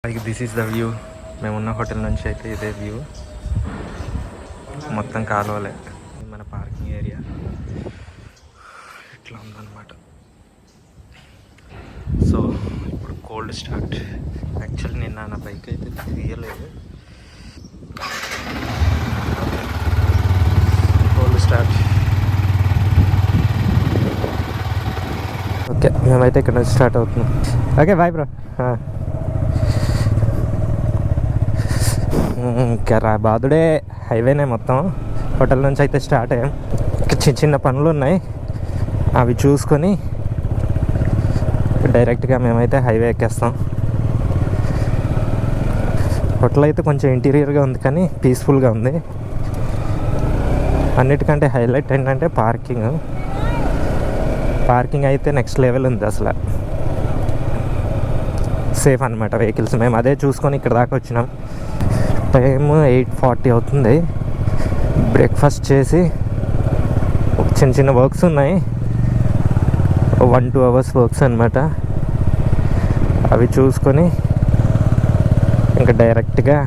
Like this is the view. మేమున్న hotel నుంచి అయితే ఇదే వ్యూ, మొత్తం కాలువలే. మన పార్కింగ్ ఏరియా ఇట్లా ఉందన్నమాట. సో ఇప్పుడు కోల్డ్ స్టార్ట్. యాక్చువల్లీ నేను నా బైక్ అయితే తీయలేదు. Cold start. ఓకే, మేమైతే ఇక్కడ నుంచి స్టార్ట్ అవుతున్నాం. Okay bye bro. ఇంకా బాదుడే హైవేనే మొత్తం. హోటల్ నుంచి అయితే స్టార్ట్ అయ్యాం. చిన్న చిన్న పనులు ఉన్నాయి, అవి చూసుకొని డైరెక్ట్గా మేమైతే హైవే ఎక్కేస్తాం. హోటల్ అయితే కొంచెం ఇంటీరియర్గా ఉంది కానీ పీస్ఫుల్గా ఉంది. అన్నిటికంటే హైలైట్ ఏంటంటే పార్కింగ్ అయితే నెక్స్ట్ లెవెల్ ఉంది. అసలు సేఫ్ అనమాట వెహికల్స్. మేము అదే చూసుకొని ఇక్కడ దాకా వచ్చినాం. టైమ్ 8:40 అవుతుంది. బ్రేక్ఫాస్ట్ చేసి చిన్న చిన్న వర్క్స్ ఉన్నాయి, 1-2 అవర్స్ వర్క్స్ అనమాట. అవి చూసుకొని ఇంకా డైరెక్ట్గా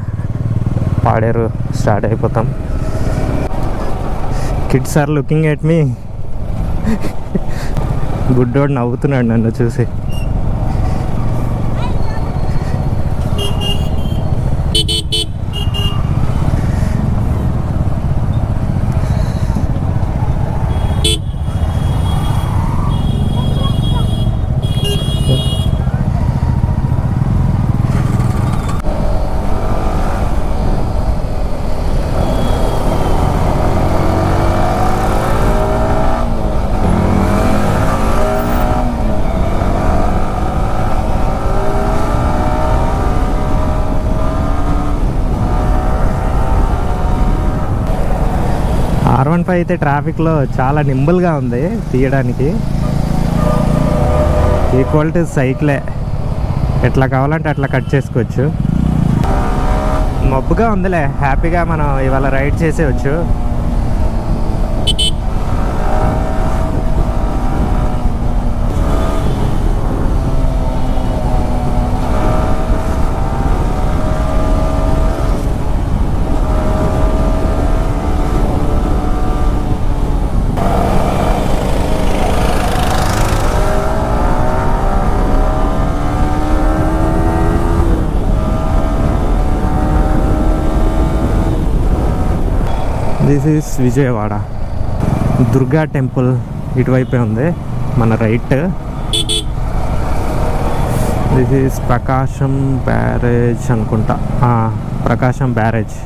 పాడేరు స్టార్ట్ అయిపోతాం. Kids are looking at me. గుడ్డోడు నవ్వుతున్నాడు నన్ను చూసి. R15 అయితే ట్రాఫిక్లో చాలా నింబుల్గా ఉంది తీయడానికి. ఈక్వల్ టు సైకిలే, ఎట్లా కావాలంటే అట్లా కట్ చేసుకోవచ్చు. మబ్బుగా ఉందిలే, హ్యాపీగా మనం ఇవాళ రైడ్ చేసేవచ్చు. This is Vijayawada. Durga temple ఇటువైపే ఉంది మన right. This is Prakasam barrage అనుకుంటా. ప్రకాశం బ్యారేజ్.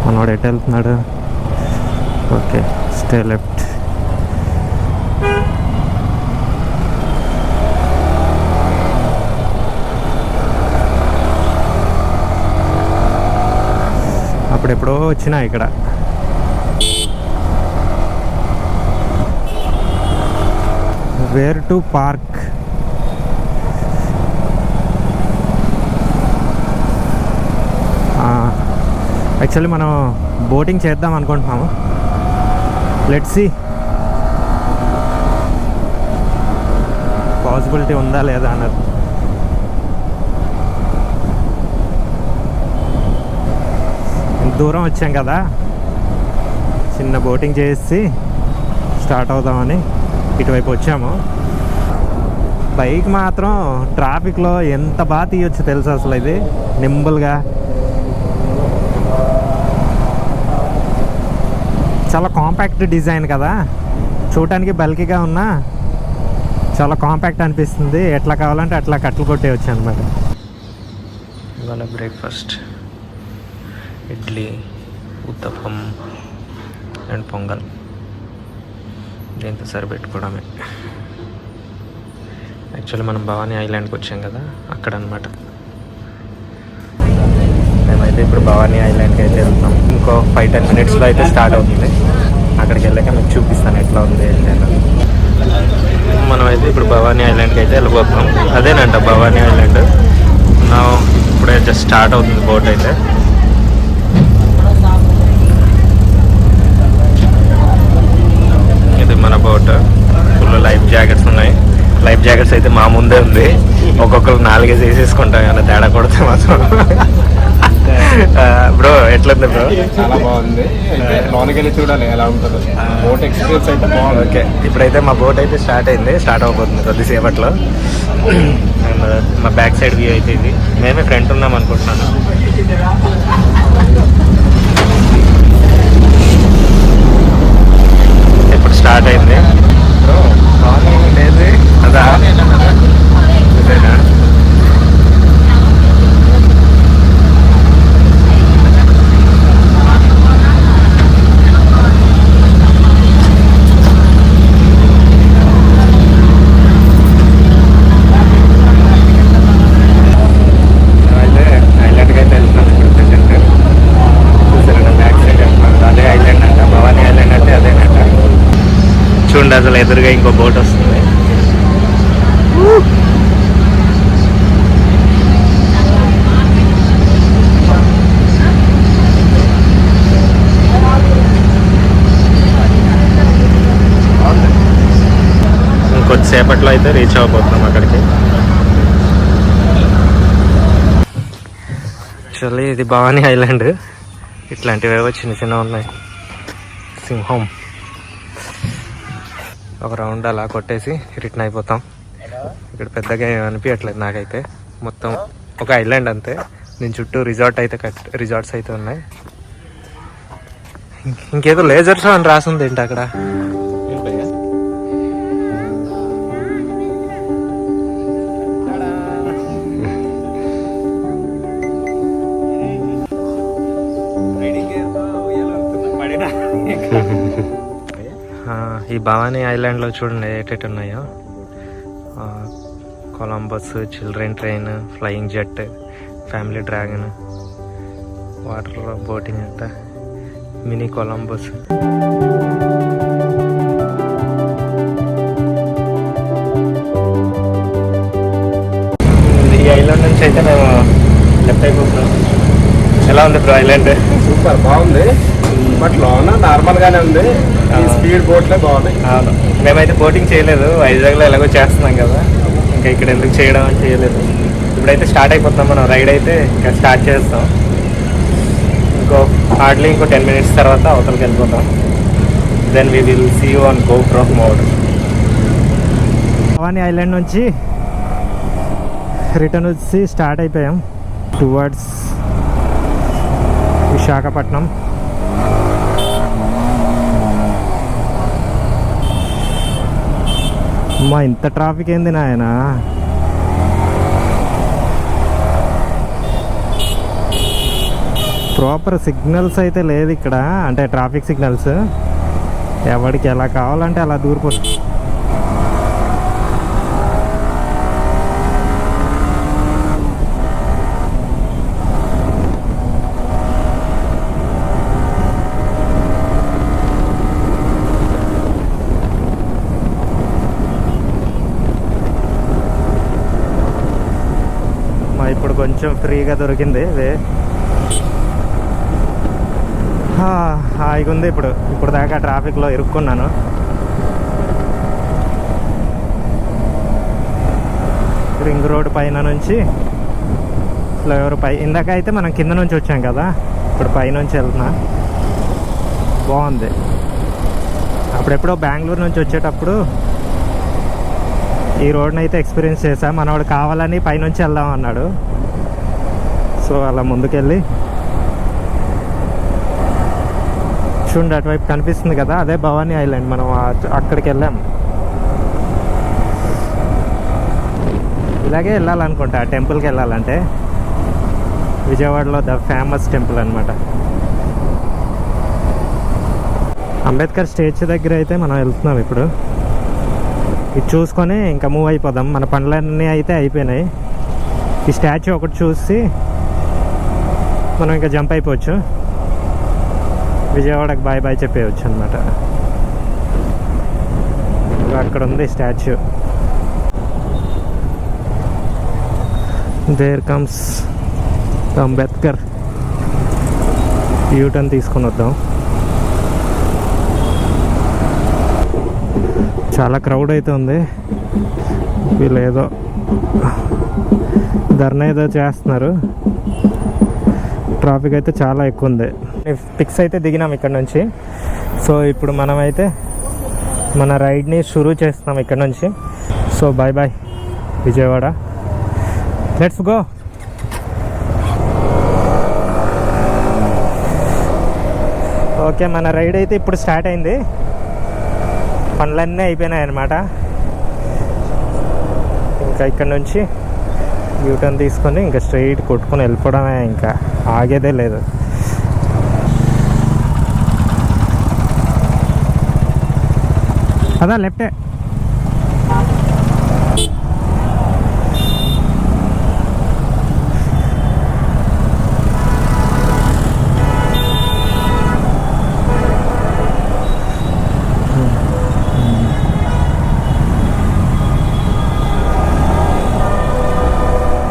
మనోడు ఎటు వెళ్తున్నాడు? Okay, stay left. అప్పుడెప్పుడో వచ్చినా ఇక్కడ. Where to park. యాక్చువల్లీ మనం బోటింగ్ చేద్దాం అనుకుంటున్నాము. లెట్స్ సీ పాసిబిలిటీ ఉందా లేదా అన్నది. దూరం వచ్చాం కదా, చిన్న బోటింగ్ చేసి స్టార్ట్ అవుదామని ఇటువైపు వచ్చాము. బైక్ మాత్రం ట్రాఫిక్లో ఎంత బాగా తీయొచ్చు తెలుసు. అసలు ఇది నింబుల్గా చాలా కాంపాక్ట్ డిజైన్ కదా, చూడటానికి బల్కీగా ఉన్నా చాలా కాంపాక్ట్ అనిపిస్తుంది. ఎట్లా కావాలంటే అట్లా కట్లు కొట్టేయచ్చు అనమాట. ఇవాళ బ్రేక్ఫాస్ట్ ఇడ్లీ, ఉత్తప్పం అండ్ పొంగల్. దీంతో సరిపెట్టుకోవడమే. యాక్చువల్లీ మనం భవానీ ఐలాండ్కి వచ్చాం కదా, అక్కడ అనమాట. మేమైతే ఇప్పుడు భవానీ ఐలాండ్కి అయితే వెళ్తాం. ఇంకో 5-10 మినిట్స్లో అయితే స్టార్ట్ అవుతుంది. అక్కడికి వెళ్ళాక మీకు చూపిస్తాను ఎట్లా ఉంది ఏంటి. మనమైతే ఇప్పుడు భవానీ ఐలాండ్కి అయితే వెళ్ళిపోతున్నాం. అదేనంట భవానీ ఐలాండ్. ఇప్పుడే జస్ట్ స్టార్ట్ అవుతుంది బోట్ అయితే. లైఫ్ జాకెట్స్ అయితే మా ముందే ఉంది. ఒక్కొక్కరు 4 వేసేసుకుంటాం ఏమైనా తేడా కొడితే మాత్రం. బ్రో ఎట్లుంది బ్రో? చాలా బాగుంది. అయితే లోనికి వెళ్ళి చూడాలి ఎలా ఉంటుందో. బోట్ ఎక్స్పీరియన్స్ అయితే బాగుంది. ఓకే, ఇప్పుడైతే మా బోట్ అయితే స్టార్ట్ అవబోతుంది కొద్దిసేపట్లో. అండ్ మా బ్యాక్ సైడ్ వ్యూ అయితే ఇది. మేమే ఫ్రంట్ ఉన్నాం అనుకుంటున్నాను. ఇప్పుడు స్టార్ట్ అయింది. లేదు అదా ఇదేనా? చూడండి అసలు ఎదురుగా ఇంకో బోట్ వస్తుంది. ఇంకొద్దిసేపట్లో అయితే రీచ్ అవ్వబోతున్నాం అక్కడికి. యాక్చువల్లీ ఇది భవానీ ఐలాండ్. ఇట్లాంటివి ఏవో చిన్న చిన్న ఉన్నాయి. సింహం. ఒక రౌండ్ అలా కొట్టేసి రిటర్న్ అయిపోతాం. ఇక్కడ పెద్దగా ఏమి అనిపించట్లేదు నాకైతే. మొత్తం ఒక ఐలాండ్ అంతే. దీని చుట్టూ రిసార్ట్స్ అయితే ఉన్నాయి. ఇంకేదో లేజర్స్ అని రాసింది ఏంటి అక్కడ? ఈ భవానీ ఐలాండ్లో చూడండి ఏటేటి ఉన్నాయో. Columbus, children train, flying jet, family dragon, water boating అంట, మినీ కొలంబస్. ఈ ఐలాండ్ నుంచి అయితే మేము లెఫ్ట్ అయిపోతున్నాం. ఎలా ఉంది బ్రో ఐలాండ్? సూపర్ బాగుంది. బట్ లోన నార్మల్ గానే ఉంది. స్పీడ్ బోట్లే బాగున్నాయి. అవును, మేమైతే బోటింగ్ చేయలేదు. వైజాగ్లో ఎలాగో చేస్తున్నాం కదా, ఇంకా ఇక్కడ ఎందుకు చేయడం అని చేయలేదు. ఇప్పుడైతే స్టార్ట్ అయిపోతాం. మనం రైడ్ అయితే ఇంకా స్టార్ట్ చేస్తాం. హార్డ్లీ ఇంకో 10 minutes తర్వాత అవతలకి వెళ్ళిపోతాం. Then we will see you on GoPro mode. Bhavani island నుంచి రిటర్న్ వచ్చి స్టార్ట్ అయిపోయాం టువర్డ్స్ విశాఖపట్నం. అమ్మా, ఇంత ట్రాఫిక్ ఏంది నాయన? ప్రాపర్ సిగ్నల్స్ అయితే లేదు ఇక్కడ, అంటే ట్రాఫిక్ సిగ్నల్స్. ఎవరికి ఎలా కావాలంటే అలా దూరిపోతుంది. ఇప్పుడు కొంచెం ఫ్రీగా దొరికింది హాయిగా ఉంది. ఇప్పుడు దాకా ట్రాఫిక్లో ఇరుక్కున్నాను. రింగ్ రోడ్ పైన నుంచి ఫ్లైఓవర్ పై. ఇందాక అయితే మనం కింద నుంచి వచ్చాం కదా, ఇప్పుడు పైనుంచి వెళ్తున్నా. బాగుంది. అప్పుడెప్పుడో బెంగళూరు నుంచి వచ్చేటప్పుడు ఈ రోడ్ని అయితే ఎక్స్పీరియన్స్ చేశా. మనవాడు కావాలని పైనుంచి వెళ్దాం అన్నాడు. సో అలా ముందుకెళ్ళి చూడండి, అటువైపు కనిపిస్తుంది కదా, అదే భవానీ ఐలాండ్. మనం అక్కడికి వెళ్ళాం. ఇలాగే వెళ్ళాలనుకుంటా ఆ టెంపుల్కి వెళ్ళాలంటే. విజయవాడలో ద ఫేమస్ టెంపుల్ అనమాట. అంబేద్కర్ స్టాచ్యూ దగ్గర అయితే మనం వెళ్తున్నాం ఇప్పుడు. ఇది చూసుకొని ఇంకా మూవ్ అయిపోదాం. మన పనులన్నీ అయితే అయిపోయినాయి. ఈ స్టాచ్యూ ఒకటి చూసి మనం ఇంకా జంప్ అయిపోవచ్చు. విజయవాడకి బాయ్ బాయ్ చెప్పేయచ్చు అనమాట. అక్కడ ఉంది statue. There comes Ambedkar. U-turn తీసుకొని వద్దాం. చాలా క్రౌడ్ అయితే ఉంది. వీళ్ళు ఏదో ధర్నా ఏదో చేస్తున్నారు. ట్రాఫిక్ అయితే చాలా ఎక్కువ ఉంది. పిక్స్ అయితే దిగినాం ఇక్కడ నుంచి. సో ఇప్పుడు మనమైతే మన రైడ్ని షురూ చేస్తున్నాం ఇక్కడ నుంచి. So bye bye Vijayawada, let's go. Okay, మన రైడ్ అయితే ఇప్పుడు స్టార్ట్ అయింది. పనులన్నీ అయిపోయినాయి అన్నమాట. ఇంకా ఇక్కడ నుంచి యూటర్న్ తీసుకొని ఇంకా స్ట్రైట్ కొట్టుకొని వెళ్ళిపోవడమే, ఇంకా ఆగేదే లేదు. అదా లెఫ్టే.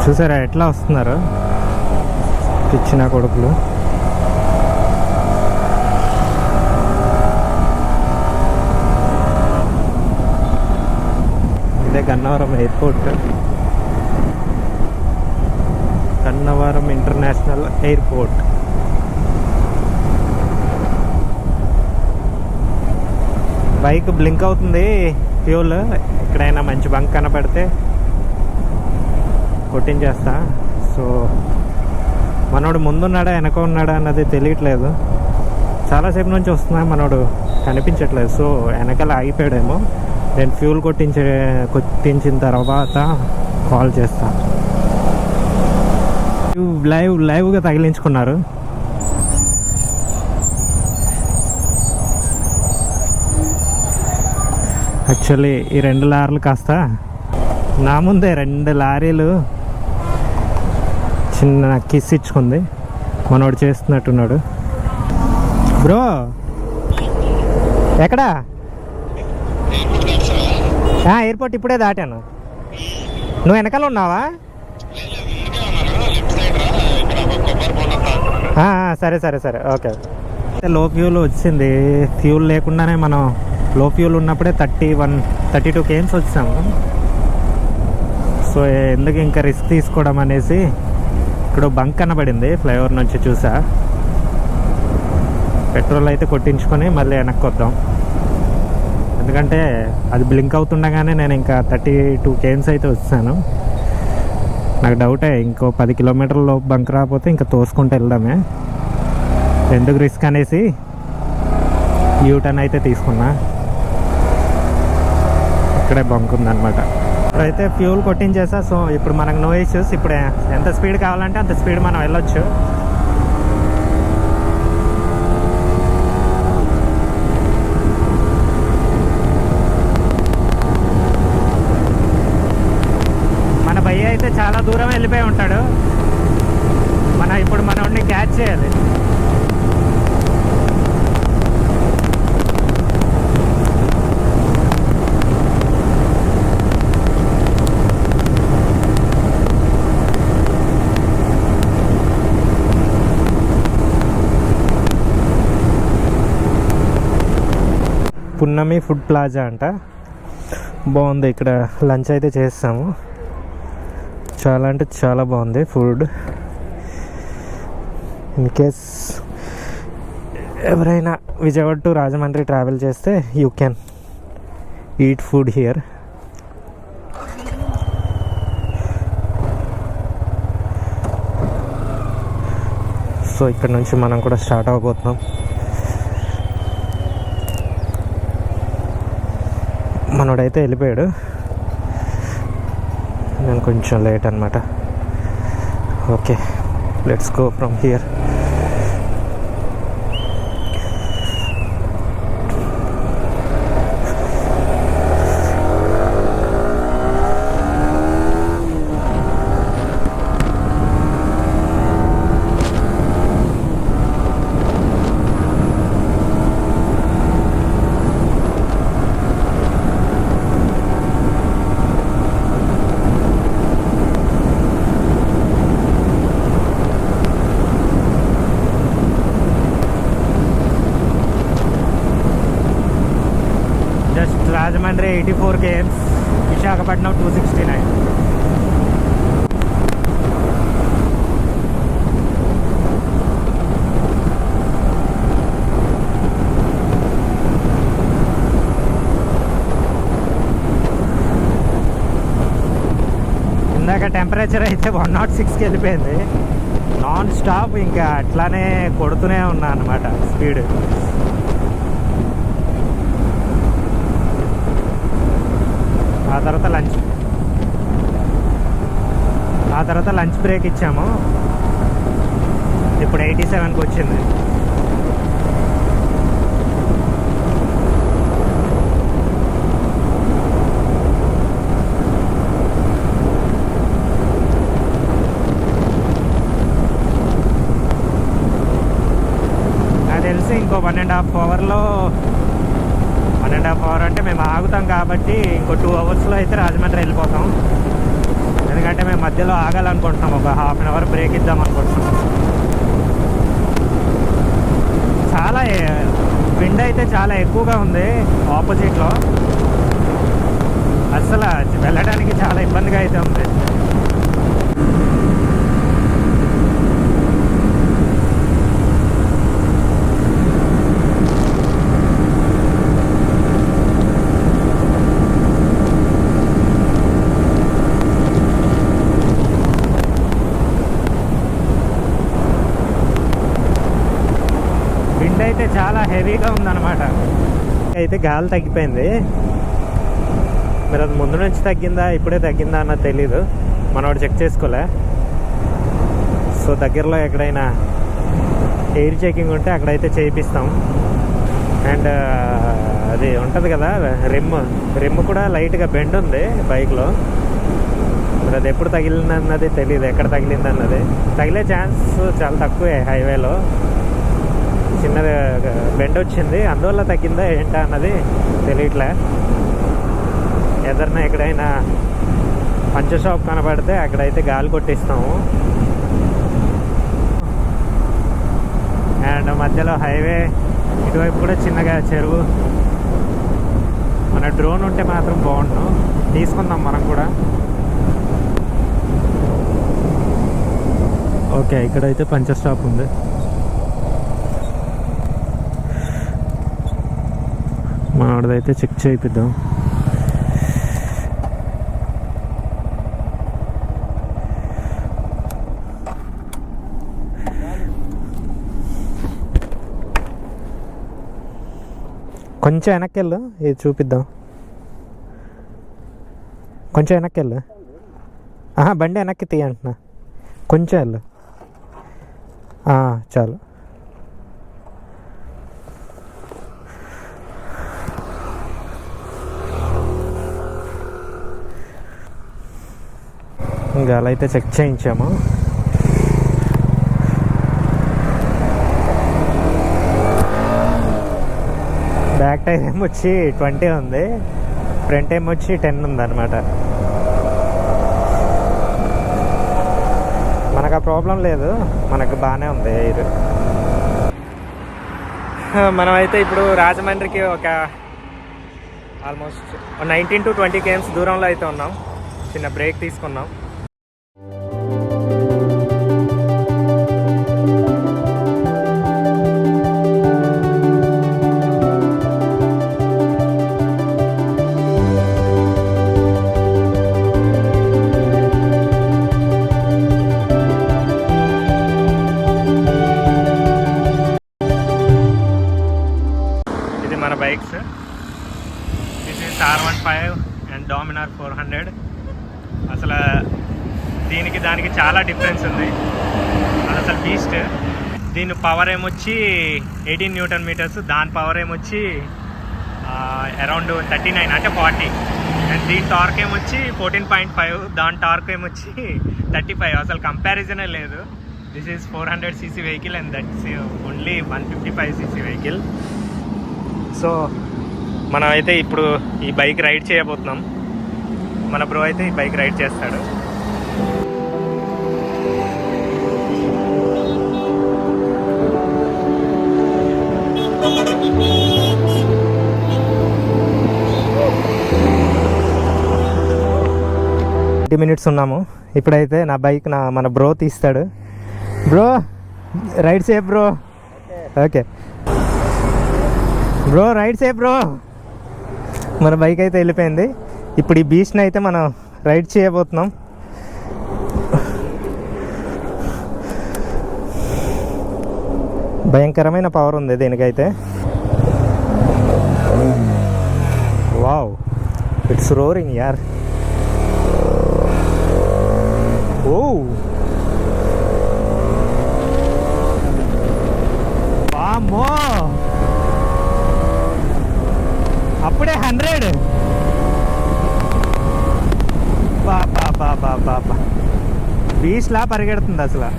చూసారా ఎట్లా వస్తున్నారు పిచ్చిన కొడుకులు. ఇదే Gannavaram airport, Gannavaram international airport. Bike blink అవుతుంది ఫ్యూల్. ఎక్కడైనా మంచి బంక్ కనపడితే కొట్టించేస్తా. సో మనోడు ముందున్నాడా వెనక ఉన్నాడా అన్నది తెలియట్లేదు. చాలాసేపు నుంచి వస్తున్నా, మనోడు కనిపించట్లేదు. సో వెనకాల ఆగిపోయాడేమో. నేను ఫ్యూల్ కొట్టించిన తర్వాత కాల్ చేస్తా. లైవ్గా తగిలించుకున్నారు. యాక్చువల్లీ ఈ 2 లారీలు కాస్త నా ముందే 2 లారీలు చిన్న కిస్ ఇచ్చుకుంది. మనోడు చేస్తున్నట్టున్నాడు. బ్రో ఎక్కడా? ఎయిర్పోర్ట్ ఇప్పుడే దాటాను. నువ్వు వెనకాల ఉన్నావా? సరే సరే సరే ఓకే. లో ఫ్యూల్ వచ్చింది. ఫ్యూల్ లేకుండానే మనం లో ఫ్యూల్ ఉన్నప్పుడే 32 kms వచ్చాము. సో ఎందుకు ఇంకా రిస్క్ తీసుకోవడం అనేసి ఇక్కడ బంక్ కనబడింది ఫ్లైఓవర్ నుంచి చూసా. పెట్రోల్ అయితే కొట్టించుకొని మళ్ళీ వెనక్కి వద్దాం. ఎందుకంటే అది బ్లింక్ అవుతుండగానే నేను ఇంకా 32 kms అయితే వచ్చాను. నాకు డౌటే, ఇంకో 10 కిలోమీటర్ల బంక్ రాకపోతే ఇంకా తోసుకుంటూ వెళ్దామే. ఎందుకు రిస్క్ అనేసి యూటర్న్ అయితే తీసుకున్నా. ఇక్కడే బంక్ ఉందన్నమాట. ఇప్పుడైతే ఫ్యూల్ కొట్టించేసా. సో ఇప్పుడు మనకు నో ఇష్యూస్. ఇప్పుడు ఎంత స్పీడ్ కావాలంటే అంత స్పీడ్ మనం వెళ్ళొచ్చు. మన భయ్య అయితే చాలా దూరం వెళ్ళిపోయి ఉంటాడు. ఇప్పుడు మనోడిని క్యాచ్ చేయాలి. పున్నమి ఫుడ్ ప్లాజా అంట, బాగుంది. ఇక్కడ లంచ్ అయితే చేస్తాము. చాలా అంటే చాలా బాగుంది ఫుడ్. ఇన్ కేస్ ఎవరైనా విజయవాడ టు రాజమండ్రి ట్రావెల్ చేస్తే you can eat food here. So ఇక్కడ నుంచి మనం కూడా స్టార్ట్ అవ్వబోతున్నాం. మనోడైతే వెళ్ళిపోయాడు, నేను కొంచెం లేట్ అనమాట. Okay, let's go from here. Rajahmundry 84 km, Visakhapatnam 269. ఇందాక టెంపరేచర్ అయితే 106కి వెళ్ళిపోయింది. నాన్ స్టాప్ ఇంకా అట్లానే కొడుతూనే ఉన్నా అన్నమాట స్పీడ్. ఆ తర్వాత లంచ్ బ్రేక్ ఇచ్చాము. ఇప్పుడు 87కి వచ్చింది. నాకు తెలిసి ఇంకో 1.5 అవర్లో, 1.5 అవర్ అంటే మేము ఆగుతాం కాబట్టి ఇంకో 2 అవర్స్లో అయితే రాజమండ్రి వెళ్ళిపోతాం. ఎందుకంటే మేము మధ్యలో ఆగాలనుకుంటున్నాం, ఒక హాఫ్ అన్ అవర్ బ్రేక్ ఇద్దాం అనుకుంటున్నాం. చాలా విండ్ అయితే చాలా ఎక్కువగా ఉంది ఆపోజిట్లో. అసలు వెళ్ళడానికి చాలా ఇబ్బందిగా అయితే ఉంది. విండ్ అయితే చాలా హెవీగా ఉందన్నమాట. అయితే గాలి తగ్గిపోయింది. మరి అది ముందు నుంచి తగ్గిందా ఇప్పుడే తగ్గిందా అన్నది తెలీదు, మనవాడు చెక్ చేసుకోలే. సో దగ్గరలో ఎక్కడైనా ఎయిర్ చెకింగ్ ఉంటే అక్కడైతే చేయిస్తాం. అండ్ అది ఉంటుంది కదా రిమ్ కూడా లైట్గా బెండ్ ఉంది బైక్లో. మరి అది ఎప్పుడు తగిలిందన్నది తెలియదు, ఎక్కడ తగిలిందన్నది. తగిలే ఛాన్స్ చాలా తక్కువే హైవేలో. చిన్నది బెండ్ వచ్చింది, అందువల్ల తగ్గిందా ఏంటా అన్నది తెలియట్లే. ఎదరన్నా ఎక్కడైనా పంచర్ షాప్ కనబడితే అక్కడైతే గాలి కొట్టిస్తాము. అండ్ మధ్యలో హైవే, ఇటువైపు కూడా చిన్నగా చెరువు. మన డ్రోన్ ఉంటే మాత్రం బాగుండు, తీసుకుందాం మనం కూడా. ఓకే, ఇక్కడైతే పంచర్ షాప్ ఉంది. మనోడదైతే చెక్ చేయిద్దాం. కొంచెం వెనక్కి వెళ్ళు, ఇది చూపిద్దాం. కొంచెం వెనక్కి వెళ్ళు. బండి వెనక్కి తీయ అంటున్నా, కొంచెం వెళ్ళు. చాలు. ఇంకా అలా అయితే చెక్ చేయించాము. బ్యాక్ టైర్ ఏమొచ్చి 20 ఉంది, ఫ్రంట్ ఏమొచ్చి 10 ఉంది అనమాట. మనకు ఆ ప్రాబ్లం లేదు, మనకు బాగానే ఉంది ఎయిర్. మనమైతే ఇప్పుడు రాజమండ్రికి ఒక ఆల్మోస్ట్ 19 to 20 km దూరంలో అయితే ఉన్నాం. చిన్న బ్రేక్ తీసుకున్నాం. ఇది మన bikes. This is R15 and Dominar 400. అసలు దీనికి దానికి చాలా డిఫరెన్స్ ఉంది. అది అసలు బీస్ట్. దీని పవర్ ఏమొచ్చి 18 Nm, దాని పవర్ ఏమొచ్చి అరౌండ్ 39 అంటే 40. అండ్ దీని టార్క్ ఏమొచ్చి 14.5, దాని టార్క్ ఏమొచ్చి 35. అసలు కంపారిజనే లేదు. This is 400cc vehicle and that's only 155cc vehicle. So మనం అయితే ఇప్పుడు ఈ బైక్ రైడ్ చేయబోతున్నాం. మన బ్రో అయితే ఈ బైక్ రైడ్ చేస్తాడు. 20 minutes ఉన్నాము. ఇప్పుడైతే నా బైక్ మన బ్రో తీస్తాడు. Bro ride safe bro. Okay bro ride safe bro. మన బైక్ అయితే వెళ్ళిపోయింది. ఇప్పుడు ఈ బీచ్ని అయితే మనం రైడ్ చేయబోతున్నాం. భయంకరమైన పవర్ ఉంది దీనికైతే. వావ్ ఇట్స్ రోరింగ్ యార్. ఓ వామ్మో అప్పుడే 100. బాబా బీచ్లా పరిగెడుతుంది అసలు.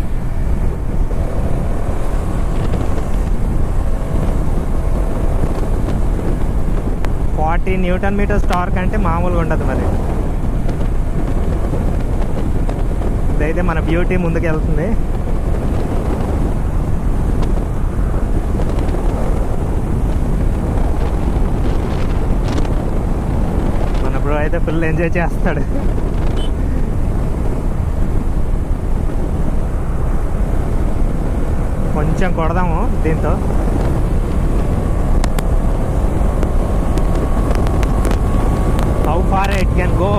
Nm టార్క్ అంటే మామూలుగా ఉండదు మరి. ఇదైతే మన బ్యూటీ ముందుకు వెళ్తుంది. మన బ్రో అయితే ఫుల్ ఎంజాయ్ చేస్తాడు. కొంచెం కొడదాము దీంతో. How far it can go?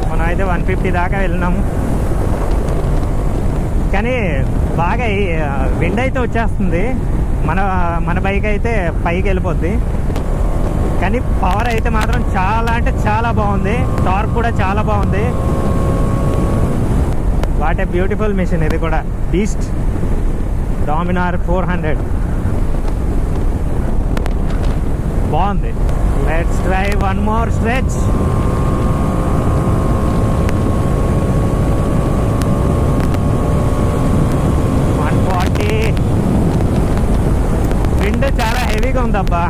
మనం అయితే 150 దాకా వెళ్ళినాము. కానీ బాగా విండ్ అయితే వచ్చేస్తుంది. మన బైక్ అయితే పైకి వెళ్ళిపోద్ది. కానీ పవర్ అయితే మాత్రం చాలా అంటే చాలా బాగుంది. టార్క్ కూడా చాలా బాగుంది. వాట్ ఏ బ్యూటిఫుల్ మిషన్ ఇది కూడా. బీస్ట్ డామినార్ 400 బాగుంది. Let's drive one more stretch. Wind చాలా హెవీగా ఉందబ్బా.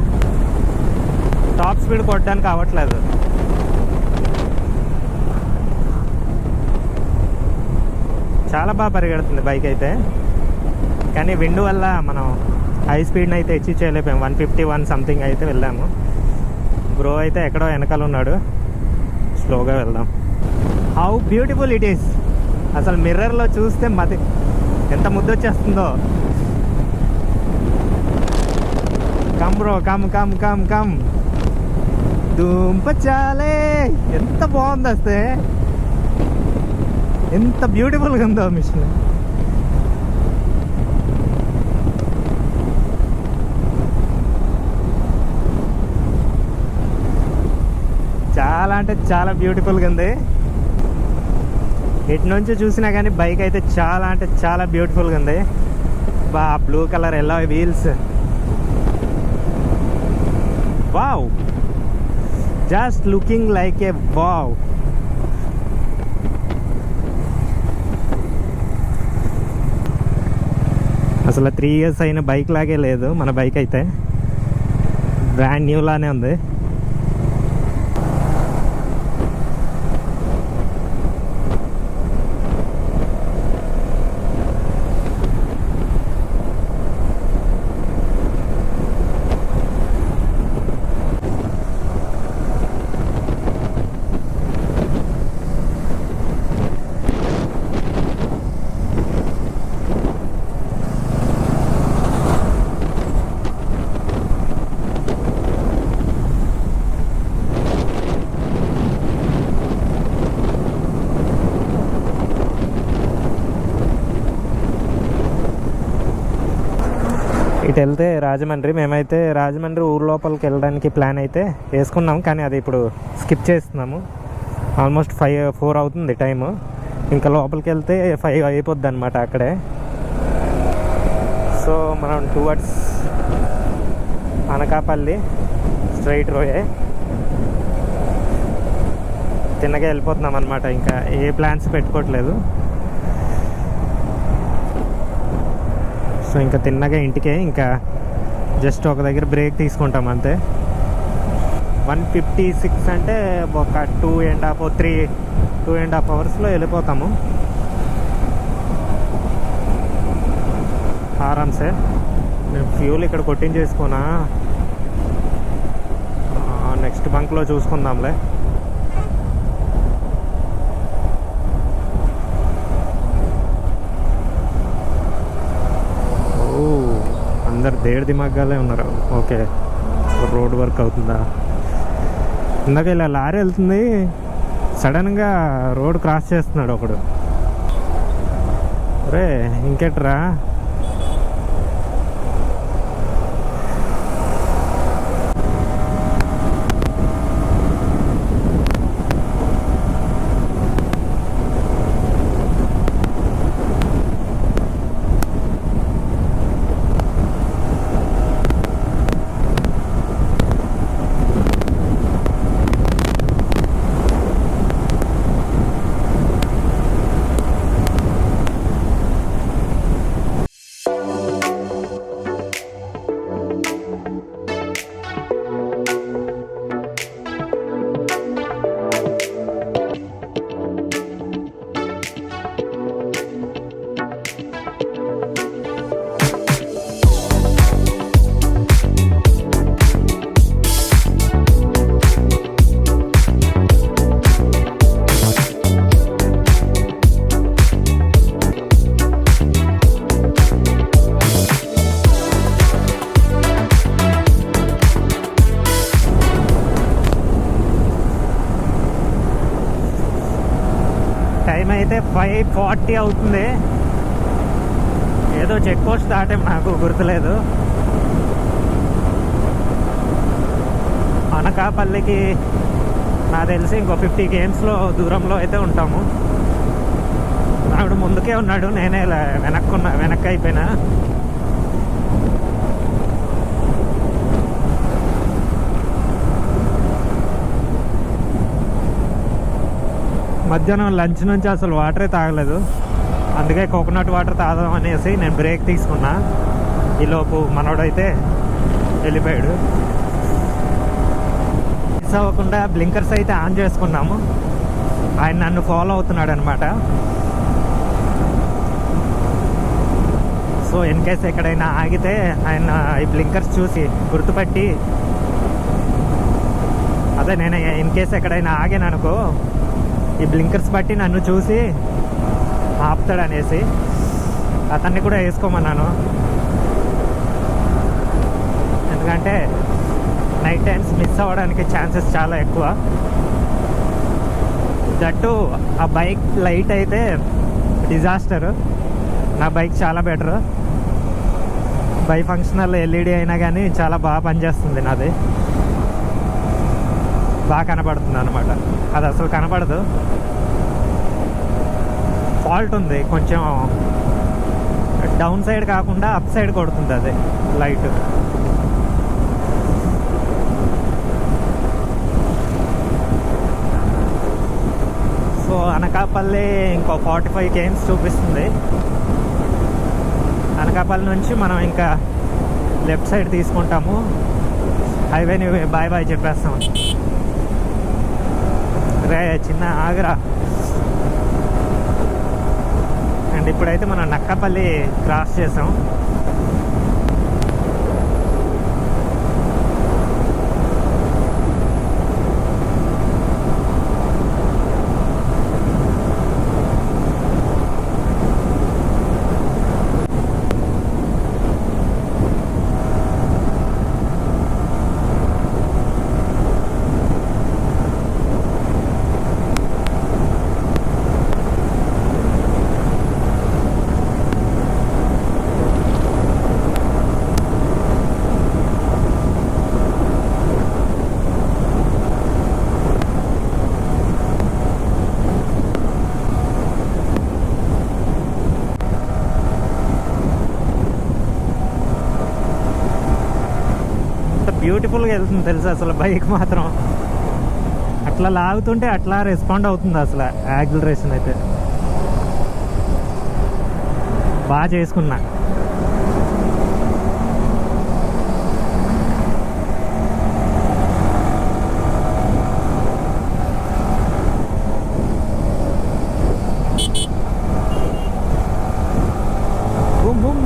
టాప్ స్పీడ్ కొట్టడానికి అవ్వట్లేదు. చాలా బాగా పరిగెడుతుంది బైక్ అయితే. కానీ విండ్ వల్ల మనం హై స్పీడ్ని అయితే అచీవ్ చేయలేకపోయాం. 151 సంథింగ్ అయితే వెళ్ళాము. బ్రో అయితే ఎక్కడో వెనకాల ఉన్నాడు. స్లోగా వెళ్దాం. How beautiful it is. అసలు మిర్రర్లో చూస్తే మతి ఎంత ముద్దు వచ్చేస్తుందో. Come bro come come come come. దుంపచాలే ఎంత బాగుంది. వస్తే ఎంత బ్యూటిఫుల్గా ఉందో మిషన్. చాలా అంటే చాలా బ్యూటిఫుల్గా ఉంది. ఇటు నుంచి చూసినా కానీ బైక్ అయితే చాలా అంటే చాలా బ్యూటిఫుల్గా ఉంది. బా blue colour yellow wheels. Wow just looking like ఏ వావ్. అసలు 3 years అయిన బైక్ లాగే లేదు మన బైక్ అయితే. బ్రాండ్ న్యూ లానే ఉంది. ఇటు వెళ్తే రాజమండ్రి. మేమైతే రాజమండ్రి ఊరు లోపలికి వెళ్ళడానికి ప్లాన్ అయితే వేసుకున్నాం. కానీ అది ఇప్పుడు స్కిప్ చేస్తున్నాము. ఆల్మోస్ట్ 4 అవుతుంది టైము. ఇంకా లోపలికి వెళ్తే 5 అయిపోద్ది అనమాట అక్కడే. సో మనం టువర్డ్స్ అనకాపల్లి స్ట్రైట్ రోయే. తిన్నగా వెళ్ళిపోతున్నాం అనమాట. ఇంకా ఏ ప్లాన్స్ పెట్టుకోవట్లేదు. సో ఇంకా తిన్నగా ఇంటికే, ఇంకా జస్ట్ ఒక దగ్గర బ్రేక్ తీసుకుంటాం అంతే. 156 అంటే ఒక 2.5 అవర్స్లో వెళ్ళిపోతాము ఆరామ్సే. నేను ఫ్యూల్ ఇక్కడ కొట్టించేసుకున్నా, నెక్స్ట్ బంక్లో చూసుకుందాంలే. అందరు దేడి దిమాగాలే ఉన్నారు. ఓకే, రోడ్ వర్క్ అవుతుందా? ఇందాక ఇలా లారీ వెళ్తుంది, సడన్గా రోడ్ క్రాస్ చేస్తున్నాడు ఒకడు. రే ఇంకెట్రా, టైం అయితే 5:40 అవుతుంది. ఏదో చెక్ పోస్ట్ దాటాం, నాకు గుర్తులేదు. అనకాపల్లికి నాకు తెలిసి ఇంకో 50 కేమ్స్లో దూరంలో అయితే ఉంటాము. ఆవిడ ముందుకే ఉన్నాడు, నేనే ఇలా వెనక్కి అయిపోయినా. మధ్యాహ్నం లంచ్ నుంచి అసలు వాటరే తాగలేదు, అందుకే కోకోనట్ వాటర్ తాగదాం అనేసి నేను బ్రేక్ తీసుకున్నా. ఈలోపు మనోడైతే వెళ్ళిపోయాడు. మిస్ అవ్వకుండా బ్లింకర్స్ అయితే ఆన్ చేసుకున్నాము. ఆయన నన్ను ఫాలో అవుతున్నాడు అనమాట. సో ఇన్ కేస్ ఎక్కడైనా ఆగితే ఆయన ఈ బ్లింకర్స్ చూసి గుర్తుపట్టి, అదే నేను ఇన్ కేస్ ఎక్కడైనా ఆగాను అనుకో, ఈ బ్లింకర్స్ బట్టి నన్ను చూసి ఆపుతాడనేసి అతన్ని కూడా వేసుకోమన్నాను. ఎందుకంటే నైట్ టైమ్స్ మిస్ అవ్వడానికి ఛాన్సెస్ చాలా ఎక్కువ. దట్టు ఆ బైక్ లైట్ అయితే డిజాస్టర్. నా బైక్ చాలా బెటర్. బై ఫంక్షనల్ ఎల్ఈడి అయినా కానీ చాలా బాగా పనిచేస్తుంది. నాది బాగా కనపడుతుంది అనమాట. అది అసలు కనపడదు, ఫాల్ట్ ఉంది కొంచెం. డౌన్ సైడ్ కాకుండా అప్ సైడ్ కొడుతుంది అది లైట్. సో అనకాపల్లి ఇంకో 45 కేమ్స్ చూపిస్తుంది. అనకాపల్లి నుంచి మనం ఇంకా లెఫ్ట్ సైడ్ తీసుకుంటాము. హైవేని బాయ్ బాయ్ చెప్పేస్తాం. రే చిన్న ఆగరా. అండ్ ఇప్పుడైతే మనం నక్కపల్లి క్రాస్ చేసాం. బ్యూటిఫుల్గా వెళ్తుంది తెలుసు అసలు బైక్ మాత్రం. అట్లా లాగుతుంటే అట్లా రెస్పాండ్ అవుతుంది అసలు. యాక్సిలరేషన్ అయితే బాగా చేసుకున్నా. Boom boom.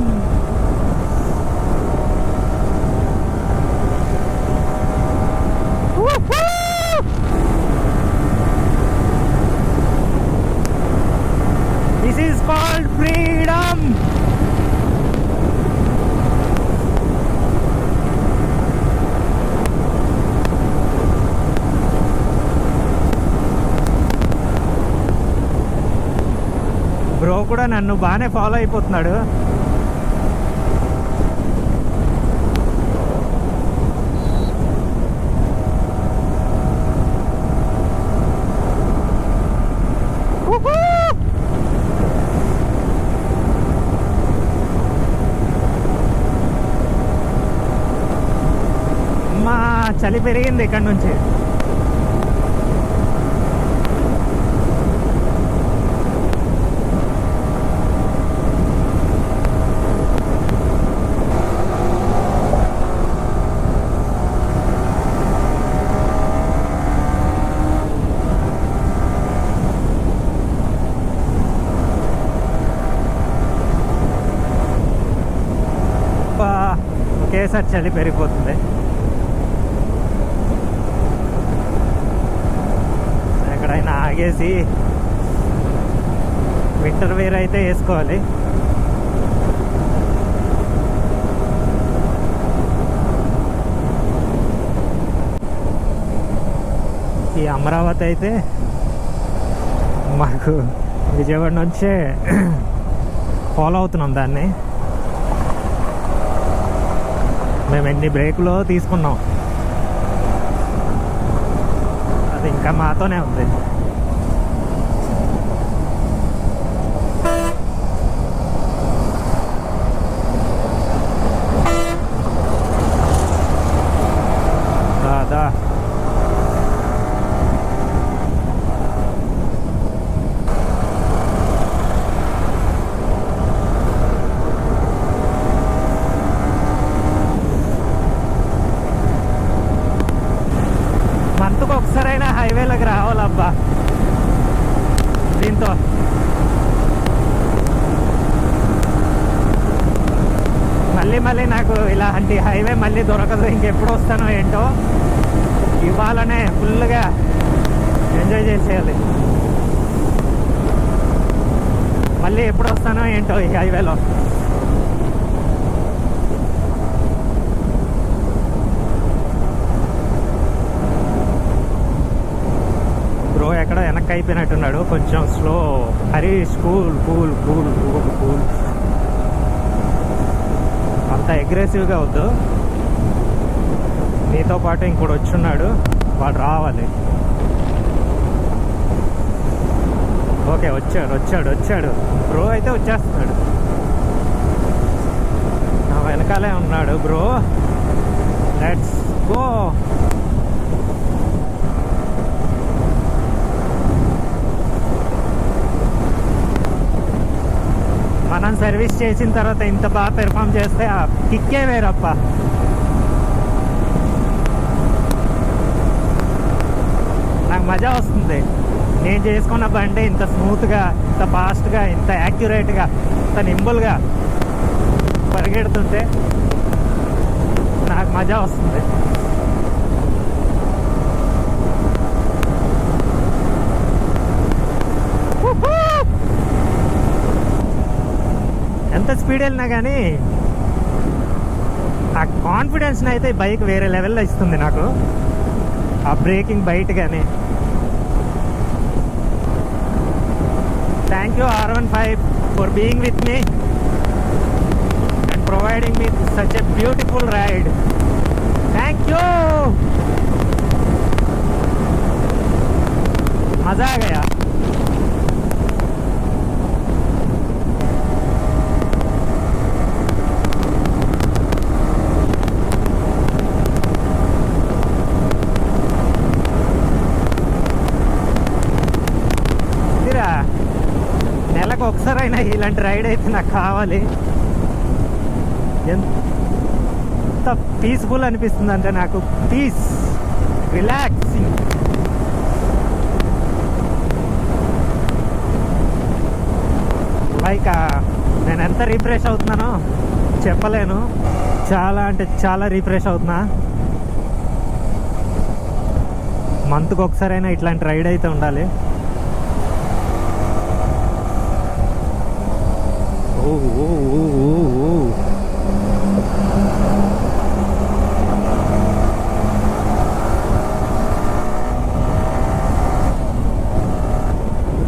This is called freedom. Bro కూడా నన్ను బాగానే ఫాలో అయిపోతున్నాడు. అమ్మా చలి పెరిగింది ఇక్కడ నుంచి. ఒకేసారి చలి పెరిగిపోతుంది. ఎక్కడైనా ఆగేసి వింటర్ వేర్ అయితే వేసుకోవాలి. ఈ అమరావతి అయితే మాకు విజయవాడ నుంచే ఫాలో అవుతున్నాం దాన్ని. మేము ఎన్ని బ్రేకులో తీసుకున్నాం, అది ఇంకా మాతోనే ఉంది. దాదా మంత్కు ఒకసారైనా హైవేలోకి రావాలబ్బా. దీంతో మళ్ళీ నాకు ఇలాంటి హైవే మళ్ళీ దొరకదు. ఇంకెప్పుడు వస్తానో ఏంటో, ఇవాళనే ఫుల్గా ఎంజాయ్ చేసేయాలి. మళ్ళీ ఎప్పుడు వస్తానో ఏంటో ఈ హైవేలో. బ్రో ఎక్కడ వెనక్కి అయిపోయినట్టున్నాడు, కొంచెం slow. Harish cool cool cool cool cool. అంత అగ్రెసివ్గా వద్దు. నీతో పాటు ఇంకోటి వచ్చున్నాడు, వాడు రావాలి. ఓకే వచ్చాడు. బ్రో అయితే వచ్చేస్తున్నాడు. నా వెనకాలే ఉన్నాడు బ్రో. Let's go. మనం సర్వీస్ చేసిన తర్వాత ఇంత బాగా పెర్ఫామ్ చేస్తే ఆ కిక్కే వేరప్ప. నాకు మజా వస్తుంది. నేను చేసుకున్న బండి ఇంత స్మూత్గా, ఇంత ఫాస్ట్గా, ఇంత యాక్యురేట్గా, ఇంత నింబుల్గా పరిగెడుతుంటే నాకు మజా వస్తుంది. ఎంత స్పీడ్ వెళ్ళినా కానీ ఆ కాన్ఫిడెన్స్ని అయితే బైక్ వేరే లెవెల్లో ఇస్తుంది నాకు. ఆ బ్రేకింగ్ బయట కానీ. Thank you R15 for being with me and providing me such a beautiful ride. Thank you. మజా ఆ గయా. ఇలాంటి రైడ్ అయితే నాకు కావాలి. ఎంత పీస్ఫుల్ అనిపిస్తుంది అంటే నాకు, పీస్, రిలాక్సింగ్. లైక్ నేను ఎంత రిఫ్రెష్ అవుతున్నానో చెప్పలేను. చాలా అంటే చాలా రిఫ్రెష్ అవుతున్నా. మంత్కి ఒకసారైనా ఇట్లాంటి రైడ్ అయితే ఉండాలి. ఓ ఓ ఓ ఓ ఓ.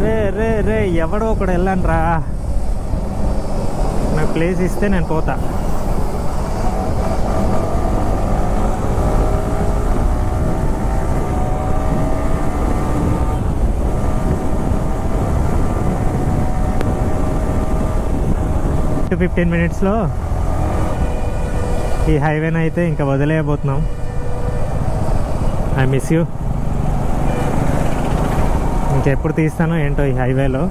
రే రే రే ఎవడో ఒకడు వెళ్ళాను రా, నాకు ప్లేస్ ఇస్తే నేను పోతా. టు 15 minutesలో ఈ హైవేని అయితే ఇంకా వదిలేయబోతున్నాం. I miss you. ఇంకెప్పుడు తీస్తానో ఏంటో ఈ హైవేలో,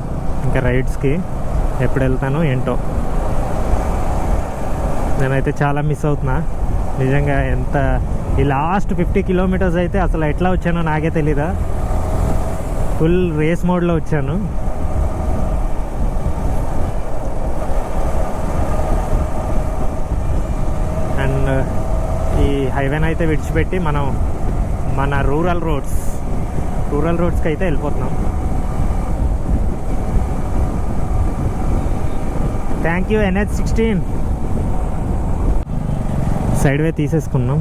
ఇంకా రైడ్స్కి ఎప్పుడు వెళ్తానో ఏంటో. నేనైతే చాలా మిస్ అవుతున్నా నిజంగా. ఎంత ఈ లాస్ట్ 50 kilometers అయితే అసలు ఎట్లా వచ్చానో నాకే తెలీదా. ఫుల్ రేస్ మోడ్లో వచ్చాను. అండ్ ఈ హైవేని అయితే విడిచిపెట్టి మనం మన రూరల్ రోడ్స్కి అయితే వెళ్ళిపోతున్నాం. Thank you NH16. సైడ్ వే తీసేసుకున్నాం.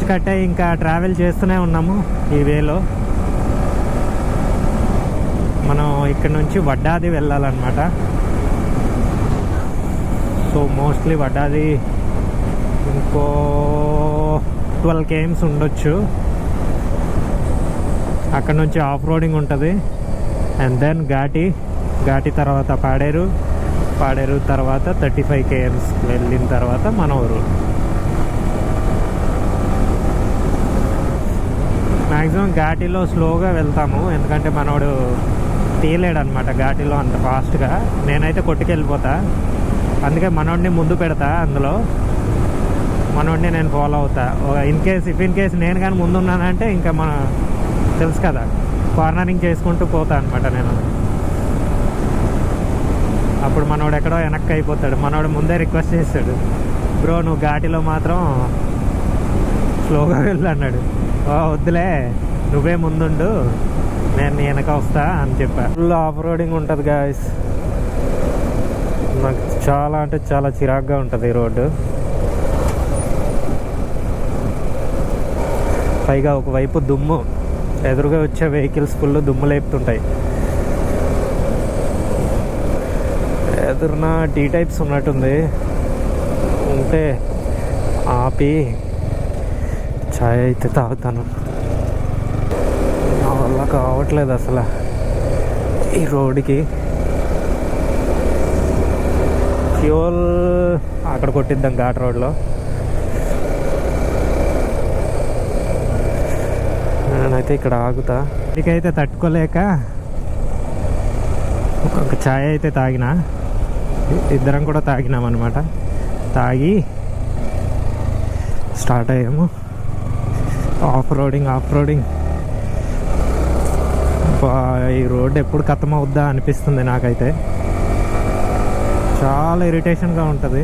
కట్టే ఇంకా ట్రావెల్ చేస్తూనే ఉన్నాము ఈ వేలో. మనం ఇక్కడ నుంచి వడ్డాది వెళ్ళాలన్నమాట. సో మోస్ట్లీ వడ్డాది ఇంకో 12 km ఉండొచ్చు. అక్కడ నుంచి ఆఫ్ రోడింగ్ ఉంటుంది. అండ్ దెన్ ఘాటి తర్వాత పాడేరు తర్వాత 35 km వెళ్ళిన తర్వాత మన ఊరు. మ్యాక్సిమం ఘాటిలో స్లోగా వెళ్తాము, ఎందుకంటే మనోడు తీయలేడు అనమాట ఘాటిలో అంత ఫాస్ట్గా. నేనైతే కొట్టుకెళ్ళిపోతా, అందుకే మనోడిని ముందు పెడతా. అందులో మనోడిని నేను ఫాలో అవుతా. ఇఫ్ ఇన్ కేస్ నేను కానీ ముందున్నానంటే ఇంకా మన తెలుసు కదా, కార్నరింగ్ చేసుకుంటూ పోతా అనమాట నేను. అప్పుడు మనోడు ఎక్కడో వెనక్కి అయిపోతాడు. మనోడు ముందే రిక్వెస్ట్ చేస్తాడు, బ్రో నువ్వు ఘాటిలో మాత్రం స్లోగా వెళ్ళు అన్నాడు. వద్దులే నువ్వే ముందుండు, నేను వెనక వస్తా అని చెప్పా. ఫుల్ ఆఫ్ రోడింగ్ ఉంటుంది గాయస్. నాకు చాలా అంటే చాలా చిరాగ్గా ఉంటుంది ఈ రోడ్డు. పైగా ఒకవైపు దుమ్ము, ఎదురుగా వచ్చే వెహికల్స్ ఫుల్ దుమ్ము లేపుతుంటాయి. ఎదురున టీ టైప్స్ ఉన్నట్టుంది, ఉంటే ఆపి ఛాయ్ అయితే తాగుతాను. నా వల్ల కావట్లేదు అసలు ఈ రోడ్డుకి. ఫ్యూల్ అక్కడ కొట్టిద్దాం ఘాట్ రోడ్లో. నేనైతే ఇక్కడ ఆగుతా. ఇకైతే తట్టుకోలేక ఒక ఛాయ్ అయితే తాగినా, ఇద్దరం కూడా తాగినాం అనమాట. తాగి స్టార్ట్ అయ్యాము. ఆఫ్ రోడింగ్ ఈ రోడ్ ఎప్పుడు ఖతం అవుద్దా అనిపిస్తుంది నాకైతే. చాలా ఇరిటేషన్గా ఉంటుంది.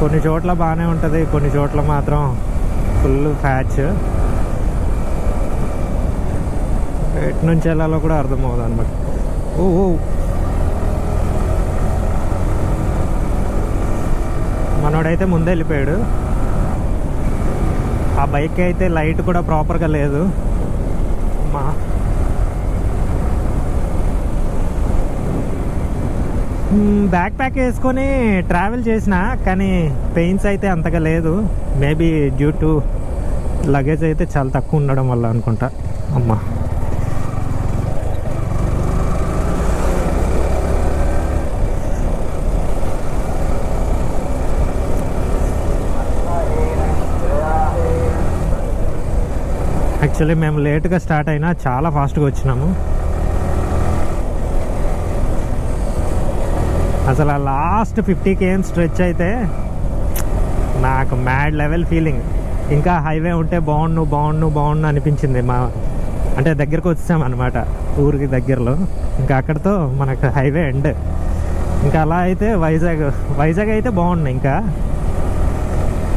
కొన్ని చోట్ల బాగానే ఉంటుంది, కొన్ని చోట్ల మాత్రం ఫుల్ ప్యాచ్. ఎటు నుంచి వెళ్ళాలో కూడా అర్థం అవ్వదు అనమాట. ఓ మనోడైతే ముందే వెళ్ళిపోయాడు. ఆ బైక్ అయితే లైట్ కూడా ప్రాపర్గా లేదు. బ్యాక్ ప్యాక్ వేసుకొని ట్రావెల్ చేసిన, కానీ పెయిన్స్ అయితే అంతగా లేదు. మేబీ డ్యూ టు లగేజ్ అయితే చాలా తక్కువ ఉండడం వల్ల అనుకుంటా. అమ్మా యాక్చువల్లీ మేము లేట్గా స్టార్ట్ అయినా చాలా ఫాస్ట్గా వచ్చినాము. అసలు ఆ లాస్ట్ 50 km స్ట్రెచ్ అయితే నాకు మ్యాడ్ లెవెల్ ఫీలింగ్. ఇంకా హైవే ఉంటే బాగుండు అనిపించింది. అంటే దగ్గరకు వచ్చామన్నమాట, ఊరికి దగ్గరలో. ఇంకా అక్కడితో మనకు హైవే ఎండ్. ఇంకా అలా అయితే వైజాగ్ అయితే బాగుండు. ఇంకా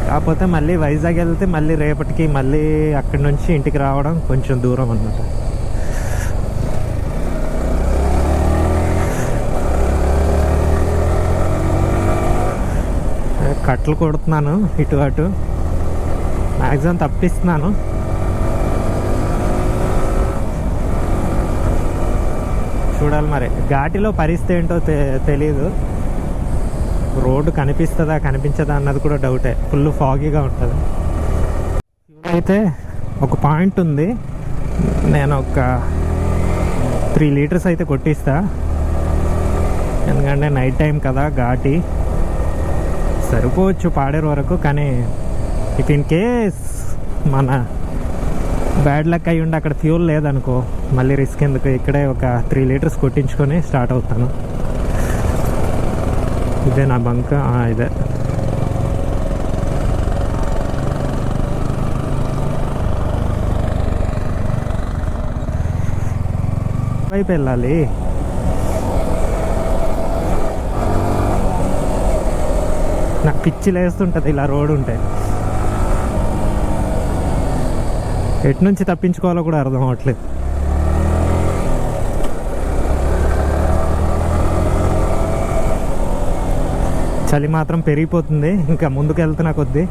కాకపోతే మళ్ళీ వైజాగ్ వెళ్తే మళ్ళీ రేపటికి మళ్ళీ అక్కడి నుంచి ఇంటికి రావడం కొంచెం దూరం అన్నమాట. కట్లు కొడుతున్నాను ఇటు అటు, మ్యాక్సిమం తప్పిస్తున్నాను. చూడాలి మరి ఘాటిలో పరిస్థితి ఏంటో తెలీదు. రోడ్డు కనిపిస్తుందా కనిపించదా అన్నది కూడా డౌటే. ఫుల్ ఫాగీగా ఉంటుంది. అయితే ఒక పాయింట్ ఉంది, నేను ఒక 3 లీటర్స్ అయితే కొట్టిస్తా. ఎందుకంటే నైట్ టైం కదా, ఘాటి సరిపోవచ్చు పాడేరు వరకు. కానీ ఇఫ్ ఇన్ కేస్ మన బ్యాడ్ లక్ అయ్యి ఉండి అక్కడ ఫ్యూల్ లేదనుకో, మళ్ళీ రిస్క్ ఎందుకు, ఇక్కడే ఒక 3 లీటర్స్ కొట్టించుకొని స్టార్ట్ అవుతాను. ఇదే నా బంక్, ఇదే. వైపు వెళ్ళాలి. నాకు పిచ్చి లేస్తుంటుంది ఇలా రోడ్ ఉంటే. ఎటు నుంచి తప్పించుకోవాలో కూడా అర్థం అవ్వట్లేదు. చలి మాత్రం పెరిగిపోతుంది ఇంకా ముందుకు వెళ్తున్నా కొద్దీ.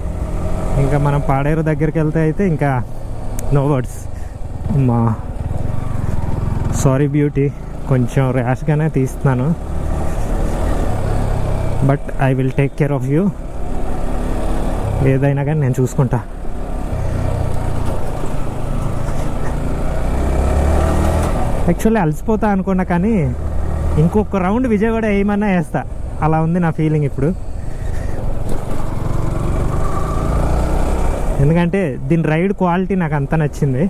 ఇంకా మనం పాడేరు దగ్గరికి వెళ్తే అయితే ఇంకా నో వర్డ్స్. మా సారీ బ్యూటీ, కొంచెం ర్యాష్గానే తీస్తున్నాను. But I will take care of you. ఏదైనా కానీ నేను చూసుకుంటా. యాక్చువల్లీ అలసిపోతా అనుకున్నా, కానీ ఇంకొక రౌండ్ విజయవాడ ఏమన్నా వేస్తా, అలా ఉంది నా ఫీలింగ్ ఇప్పుడు. ఎందుకంటే దీని రైడ్ క్వాలిటీ నాకు అంతా నచ్చింది.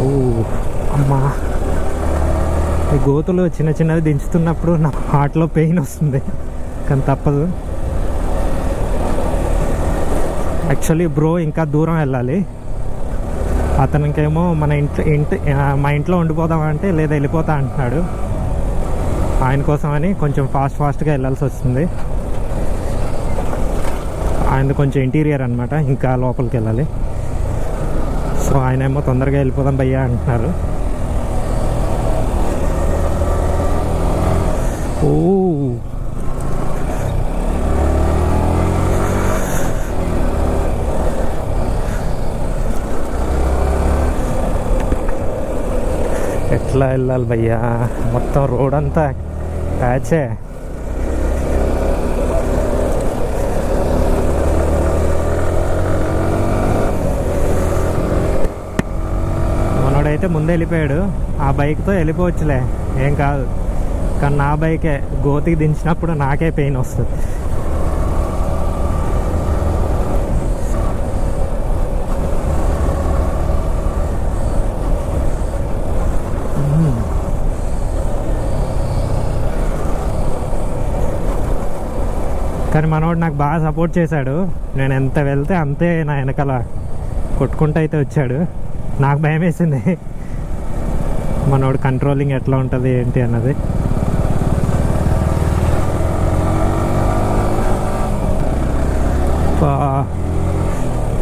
ఓ అమ్మా, ఈ గోతులు చిన్నవి దించుతున్నప్పుడు నా హార్ట్లో పెయిన్ వస్తుంది, కానీ తప్పదు. యాక్చువల్లీ బ్రో ఇంకా దూరం వెళ్ళాలి. అతనికేమో మా ఇంట్లో ఉండిపోదామంటే లేదా వెళ్ళిపోతా అంటున్నాడు. ఆయన కోసమని కొంచెం ఫాస్ట్గా వెళ్ళాల్సి వస్తుంది. ఆయనది కొంచెం ఇంటీరియర్ అనమాట, ఇంకా లోపలికి వెళ్ళాలి. సో ఆయన ఏమో తొందరగా వెళ్ళిపోదాం భయ్యా అంటున్నారు. ఓ ఎట్లా వెళ్ళాలి భయ్యా, మొత్తం రోడ్ అంతా ప్యాచే. మనోడైతే ముందే వెళ్ళిపోయాడు. ఆ బైక్తో వెళ్ళిపోవచ్చులే, ఏం కాదు. కానీ నా బైకే గోతికి దించినప్పుడు నాకే పెయిన్ వస్తుంది. కానీ మనోడు నాకు బాగా సపోర్ట్ చేశాడు. నేను ఎంత వెళ్తే అంతే నా వెనకాల కొట్టుకుంటూ అయితే వచ్చాడు. నాకు భయం వేసింది మనోడు కంట్రోలింగ్ ఎట్లా ఉంటుంది ఏంటి అన్నది.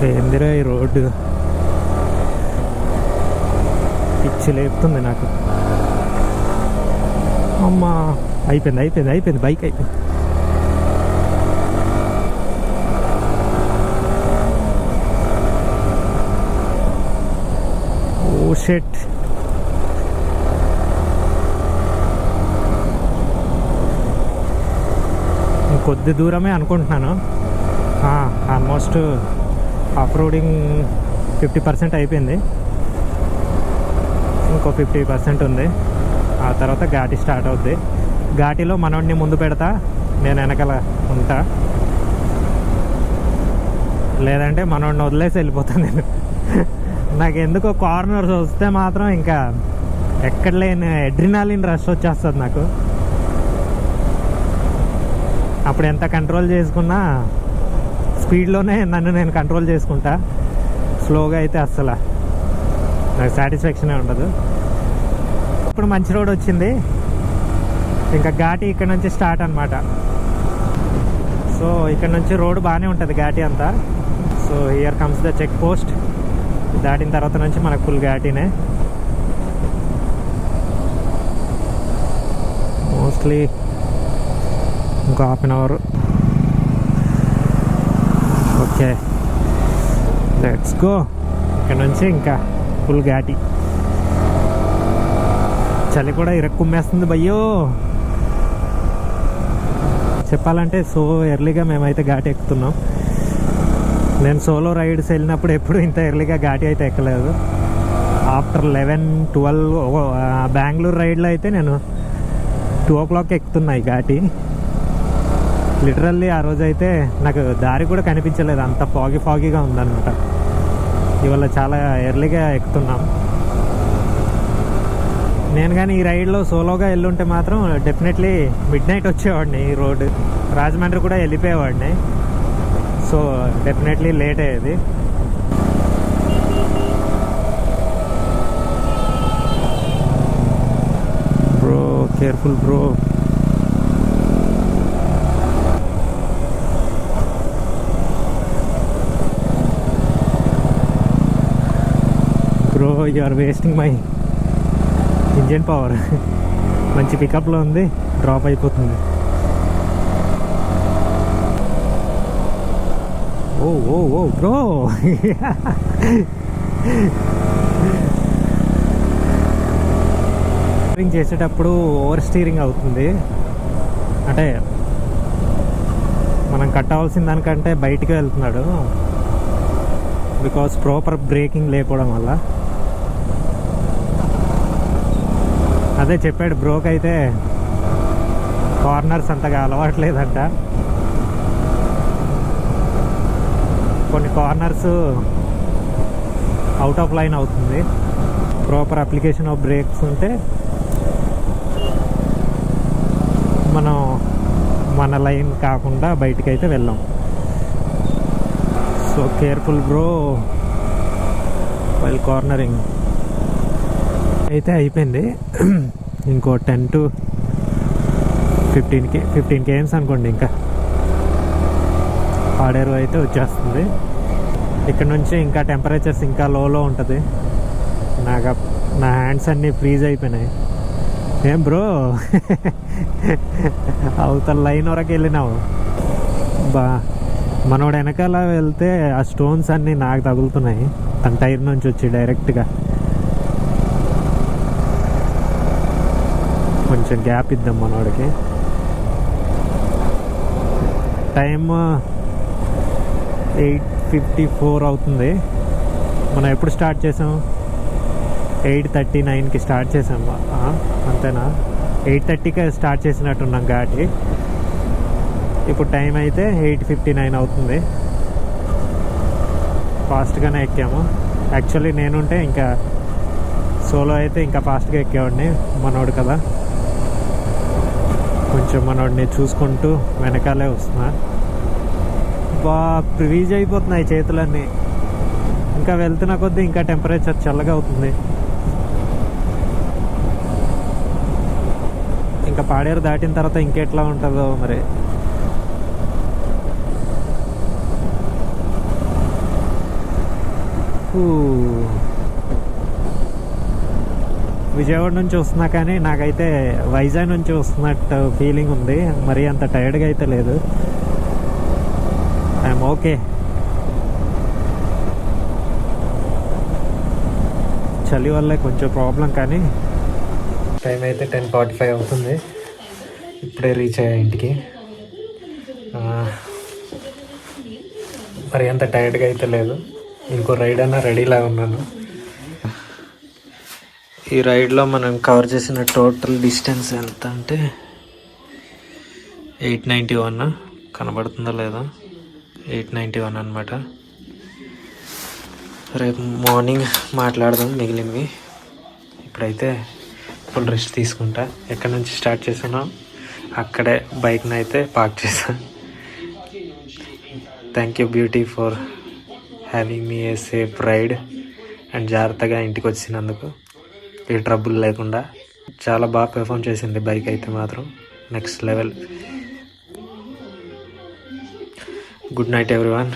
ఏందిరా ఈ రోడ్డు, పిచ్చి లేపుతుంది నాకు. అమ్మా, అయిపోయింది బైక్ అయిపోయింది. ఓ షెట్, కొద్ది దూరమే అనుకుంటున్నాను. ఆల్మోస్ట్ ఆఫ్ రోడింగ్ 50% అయిపోయింది. ఇంకో 50% ఉంది. ఆ ఆ తర్వాత ఘాటి స్టార్ట్ అవుద్ది. ఘాటిలో మనోడిని ముందు పెడతా, నేను వెనకాల ఉంటా, లేదంటే మనోడిని వదిలేసి వెళ్ళిపోతాను నేను. నాకు ఎందుకో కార్నర్స్ వస్తే మాత్రం ఇంకా ఎక్కడ లేని అడ్రినాలిన్ రష్ వచ్చేస్తుంది నాకు. అప్పుడు ఎంత కంట్రోల్ చేసుకున్నా స్పీడ్లోనే నన్ను నేను కంట్రోల్ చేసుకుంటా. స్లోగా అయితే అస్సలు నాకు సాటిస్ఫాక్షనే ఉండదు. ఇప్పుడు మంచి రోడ్ వచ్చింది, ఇంకా ఘాటి ఇక్కడ నుంచి స్టార్ట్ అనమాట. సో ఇక్కడ నుంచి రోడ్ బాగానే ఉంటుంది ఘాటి అంతా. So here comes the check post. దాటిన తర్వాత నుంచి మనకు ఫుల్ ఘాటీనే. మోస్ట్లీ ఇంకో half an hour. Okay, let's go. ఇక్కడ నుంచి ఇంకా ఫుల్ ఘాటి. చలి కూడా ఇరక్కుమ్మేస్తుంది భయ్యో. చెప్పాలంటే సో ఎర్లీగా మేమైతే ఘాటి ఎక్కుతున్నాం. నేను సోలో రైడ్స్ వెళ్ళినప్పుడు ఎప్పుడు ఇంత ఎర్లీగా ఘాటి అయితే ఎక్కలేదు. ఆఫ్టర్ 11-12 బెంగళూరు రైడ్లో అయితే నేను 2 o'clock ఎక్కుతున్నా ఈ ఘాటి. లిటరల్లీ ఆ రోజు అయితే నాకు దారి కూడా కనిపించలేదు, అంత ఫాగీగా ఉందన్నమాట. ఇవాళ చాలా ఎర్లీగా ఎక్కుతున్నాం. నేను కానీ ఈ రైడ్లో సోలోగా వెళ్ళుంటే మాత్రం డెఫినెట్లీ మిడ్ నైట్ వచ్చేవాడిని. ఈ రోడ్ రాజమండ్రి కూడా వెళ్ళిపోయేవాడిని. సో డెఫినెట్లీ లేట్ అయ్యేది. Bro careful bro. Bro you are wasting my engine power. మంచి పికప్లో ఉంది, డ్రాప్ అయిపోతుంది. Oh oh oh bro. Steering చేసేటప్పుడు ఓవర్ స్టీరింగ్ అవుతుంది. అంటే మనం కట్టవలసిన దానికంటే బయటికి వెళ్తున్నాడు, బికాస్ ప్రాపర్ బ్రేకింగ్ లేకపోవడం వల్ల. అదే చెప్పాడు బ్రోక్ అయితే కార్నర్స్ అంతగా అలవాట్లేదంట. కొన్ని కార్నర్స్ అవుట్ ఆఫ్ లైన్ అవుతుంది. ప్రాపర్ అప్లికేషన్ ఆఫ్ బ్రేక్స్ ఉంటే మనం మన లైన్ కాకుండా బయటికి అయితే వెళ్ళాం. So careful bro while cornering. అయితే అయిపోయింది. ఇంకో 10 to 15 km అనుకోండి. ఇంకా పాడేరు అయితే వచ్చేస్తుంది. ఇక్కడ నుంచి ఇంకా టెంపరేచర్స్ ఇంకా లోలో ఉంటుంది. నా హ్యాండ్స్ అన్నీ ఫ్రీజ్ అయిపోయినాయి. ఏం బ్రో అవతల లైన్ వరకు వెళ్ళినావు బా. మనోడు వెనకాల వెళ్తే ఆ స్టోన్స్ అన్నీ నాకు తగులుతున్నాయి తన టైర్ నుంచి వచ్చి డైరెక్ట్గా. కొంచెం గ్యాప్ ఇద్దాం మనోడికి. టైమ్ 8:54 అవుతుంది. మనం ఎప్పుడు స్టార్ట్ చేసాం? 8:39కి స్టార్ట్ చేసాం. అంతేనా? 8:30కి స్టార్ట్ చేసినట్టున్నాం ఘాటి. ఇప్పుడు టైం అయితే 8:59 అవుతుంది. ఫాస్ట్గానే ఎక్కాము. యాక్చువల్లీ నేనుంటే ఇంకా సోలో అయితే ఇంకా ఫాస్ట్గా ఎక్కేవాడిని. మనోడు కదా, కొంచెం మనోడిని చూసుకుంటూ వెనకాలే వస్తున్నా. ఫ్రీజ్ అయిపోతున్నాయి చేతులన్నీ. ఇంకా వెళ్తున్న కొద్దీ ఇంకా టెంపరేచర్ చల్లగా అవుతుంది. ఇంకా పాడేరు దాటిన తర్వాత ఇంకెట్లా ఉంటుందో మరి. విజయవాడ నుంచి వస్తున్నా కానీ నాకైతే వైజాగ్ నుంచి వస్తున్నట్టు ఫీలింగ్ ఉంది. మరి అంత టైర్డ్గా అయితే లేదు. I'm okay. చలి వల్లే కొంచెం ప్రాబ్లం, కానీ టైం అయితే 10:45 అవుతుంది. ఇప్పుడే రీచ్ అయ్యా ఇంటికి. మరి అంత టైర్డ్గా అయితే లేదు. ఇంకో రైడ్ అన్నా రెడీలా ఉన్నాను. ఈ రైడ్లో మనం కవర్ చేసిన టోటల్ డిస్టెన్స్ ఎంత అంటే 891 కనబడుతుందో లేదో 891 అనమాట. రేపు మార్నింగ్ మాట్లాడదాం మిగిలినవి. ఇప్పుడైతే ఫుల్ రెస్ట్ తీసుకుంటా. ఎక్కడి నుంచి స్టార్ట్ చేసానో అక్కడే బైక్ని అయితే పార్క్ చేశాను. Thank you beauty for having me a safe ride and జాగ్రత్తగా ఇంటికి వచ్చినందుకు ఏ ట్రబుల్ లేకుండా. చాలా బాగా పెర్ఫామ్ చేసింది బైక్ అయితే మాత్రం next level. Good night everyone.